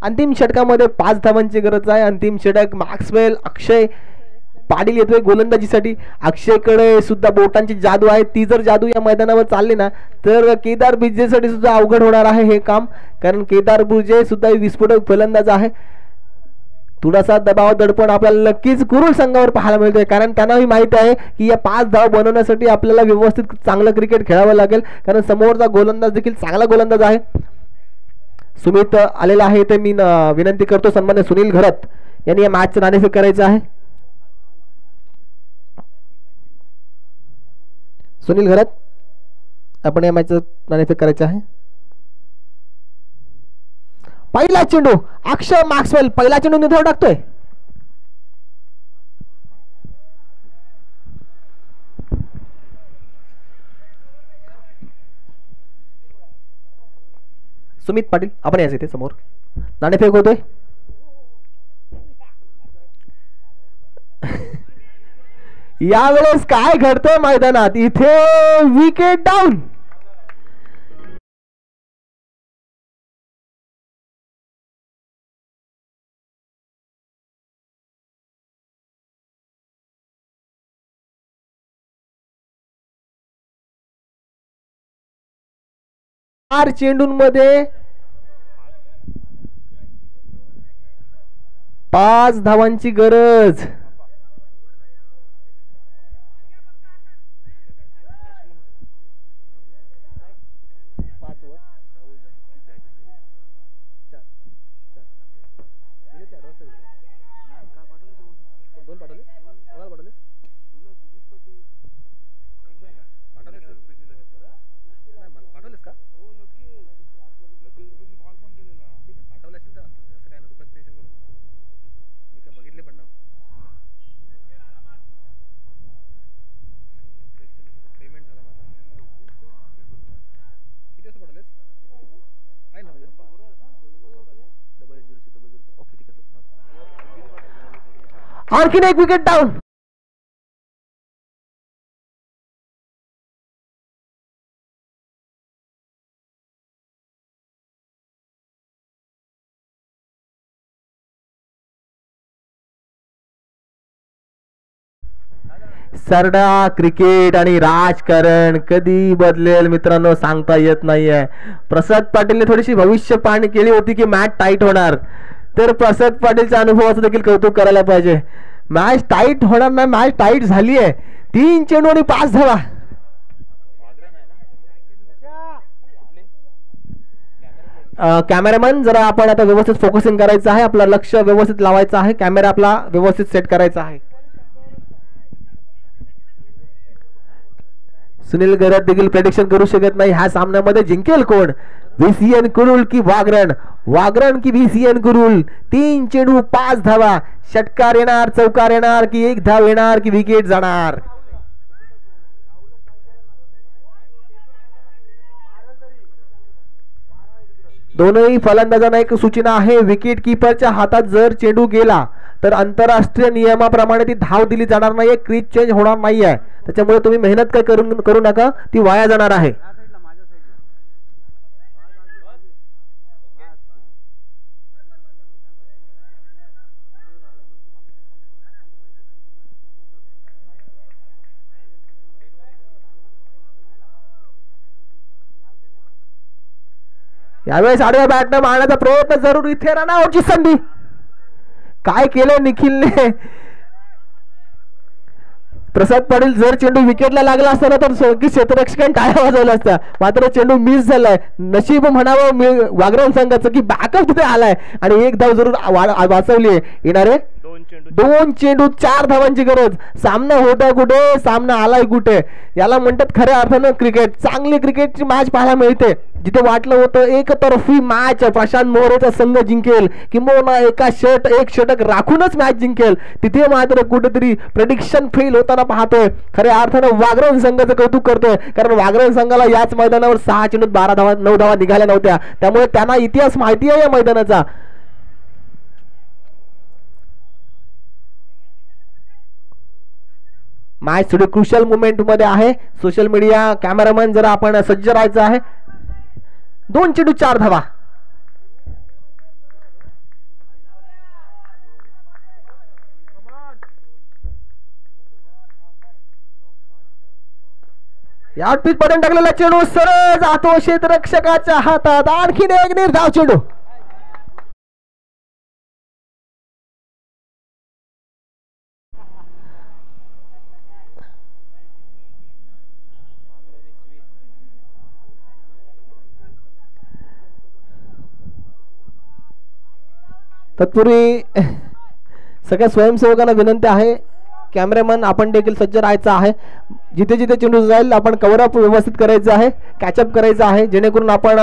अंतिम षटकामध्ये 5 धावांची गरज आहे. अंतिम षटक मॅक्सवेल अक्षय पाटील येतोय गोलंदाजीसाठी. अक्षयकडे सुद्धा बोटांची जादू आहे. ती जर जादू या मैदानावर चालली ना तर केदार बुर्जेसाठी सुद्धा अवघड होणार आहे हे काम, कारण केदार बुर्जे सुद्धा विस्फोटक फलंदाज आहे. थोडासा दबाव दडपण आपल्याला नक्कीच कुरुल संघावर पाहायला मिळतोय, कारण त्यांनाही माहित आहे की या 5 धाव बनवण्यासाठी आपल्याला व्यवस्थित चांगलं क्रिकेट खेळावं लागेल, कारण समोरचा गोलंदाज देखील चांगला गोलंदाज आहे. सुमित आलेला आहे, ते मी विनंती करतो सन्मान्य सुनील घरत यांनी या मॅचचं नाणेफेक करायचं आहे. सुनील घरत, आपण या मॅचचं नाणेफेक करायचं आहे. पहिला चेंडू अक्षय मॅक्सवेल, पहिला चेंडू निर्धाव टाकतोय. सुमित पाटील आपण यायचं इथे समोर. नाणेफेक होतोय. यावेळेस काय घडतंय मैदानात, इथे विकेट डाऊन. चेंडूंमध्ये 5 धावांची गरज. आणखीन एक विकेट डाऊन. सरडा क्रिकेट आणि राजकारण कधी बदलेल मित्रांनो सांगता येत नाहीये. प्रसाद पाटीलने थोडीशी भविष्यवाणी केली होती की मॅच टाईट होणार, तर प्रसाद पाटीलच्या अनुभवाचं देखील कौतुक करायला पाहिजे. मॅच टाईट होणार नाही, मॅच टाईट झाली आहे. 3 चेंडू आणि 5 धावा. कॅमेरामॅन जरा आपण आता व्यवस्थित फोकसिंग करायचं आहे, आपलं लक्ष व्यवस्थित लावायचं आहे, कॅमेरा आपला व्यवस्थित सेट करायचा आहे. सुनील गरत देखील प्रेडिक्शन करू शकत नाही ह्या सामन्यामध्ये जिंकेल कोण, व्हीसीएन कुरुल की वागरण, वागरण की व्हीसीएन कुरुल. 3 चेंडू 5 धावा. षटकार येणार, चौकार येणार की 1 धाव येणार की विकेट जाणार. दोनही फलंदाजांना एक सूचना आहे, विकेट किपरच्या हातात जर चेंडू गेला तर आंतरराष्ट्रीय नियमाप्रमाणे ती धाव दिली जाणार नाहीये, क्रीज चेंज होणार नाहीये. त्याच्यामुळे तुम्ही मेहनत काय करू नका, ती वाया जाणार आहे. यावेळेस आडव्या बॅटनं मारण्याचा प्रयत्न जरूर, इथे रनआउटची संधी. काय केलं निखिलने. प्रसाद पाटील जर चेंडू विकेटला लागला असता ना तर सगळी क्षेत्ररक्षकांनी टाळ्या वाजवल्या असत्या, मात्र चेंडू मिस झालाय. नशीब म्हणावं वागराव संघाचं की बॅकअप तिथे आलाय आणि एक धाव जरूर वाचवली. येणारे 2 चेंडू 4 धावांची गरज. सामना होता कुठे, सामना आलाय कुठे. याला म्हणतात खऱ्या अर्थानं क्रिकेट. चांगली क्रिकेटची मॅच पाहायला मिळते. जिथे वाटलं होतं एकतर्फी मॅच प्रशांत मोरेचा संघ जिंकेल किंवा एक षटक राखूनच मॅच जिंकेल, तिथे मात्र कुठेतरी प्रेडिक्शन फेल होताना पाहतोय. खऱ्या अर्थानं वागराव संघाचं कौतुक करतोय, कारण वागराव संघाला याच मैदानावर 6 चेंडूत 9 धावा निघाल्या नव्हत्या. त्यामुळे त्यांना इतिहास माहिती आहे या मैदानाचा. मॅच थोडी क्रुशियल मुवमेंट मध्ये आहे. सोशल मीडिया कॅमेरामॅन जरा आपण सज्ज राहायचं आहे. 2 चेंडू 4 धावा. या पिच पडून टाकलेला चेंडू सरळ जातो क्षेत्ररक्षकाच्या हातात. आणखीन एक निर्धाव चेंडू. तत्पूर्वी सगळ्या स्वयंसेवकांना विनंती आहे, कॅमेरामॅन आपण देखील सज्ज राहायचं आहे. जिथे जिथे चेंडू जाईल आपण कव्हर अप व्यवस्थित करायचं आहे, कॅचअप करायचं आहे, जेणेकरून आपण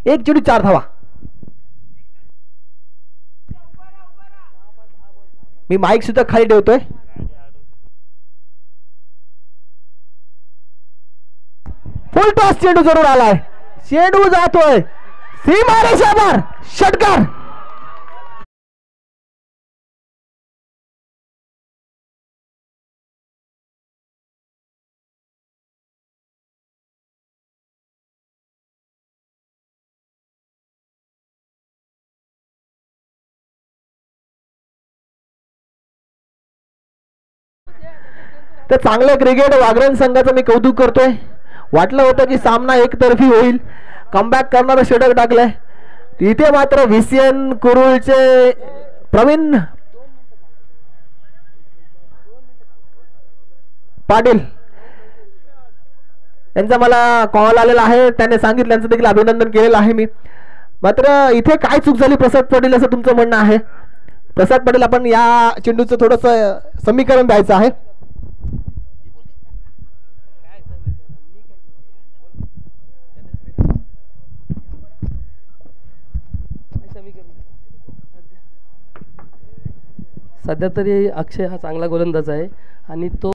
एक चेंडू 4 धावा. मी माईक सुद्धा खाली ठेवतोय. फुल टॉस चेंडू जरूर आलाय. चेंडू जातोय सीमारेषेवर. षटकार. तर चांगलं क्रिकेट वागरण संघाचं मी कौतुक करतोय. वाटलं होतं की सामना एकतर्फी होईल, कमबॅक करणारं षटक टाकलंय. इथे मात्र व्हीसीएन कुरुळचे प्रवीण पाटील यांचा मला कॉल आलेला आहे. त्याने सांगितलं, त्यांचं देखील अभिनंदन केलेलं आहे मी. मात्र इथे काय चूक झाली प्रसाद पाटील असं तुमचं म्हणणं आहे. प्रसाद पाटील आपण या चेंडूचं थोडंसं समीकरण द्यायचं आहे. सध्या तरी अक्षय हा चांगला गोलंदाज आहे आणि तो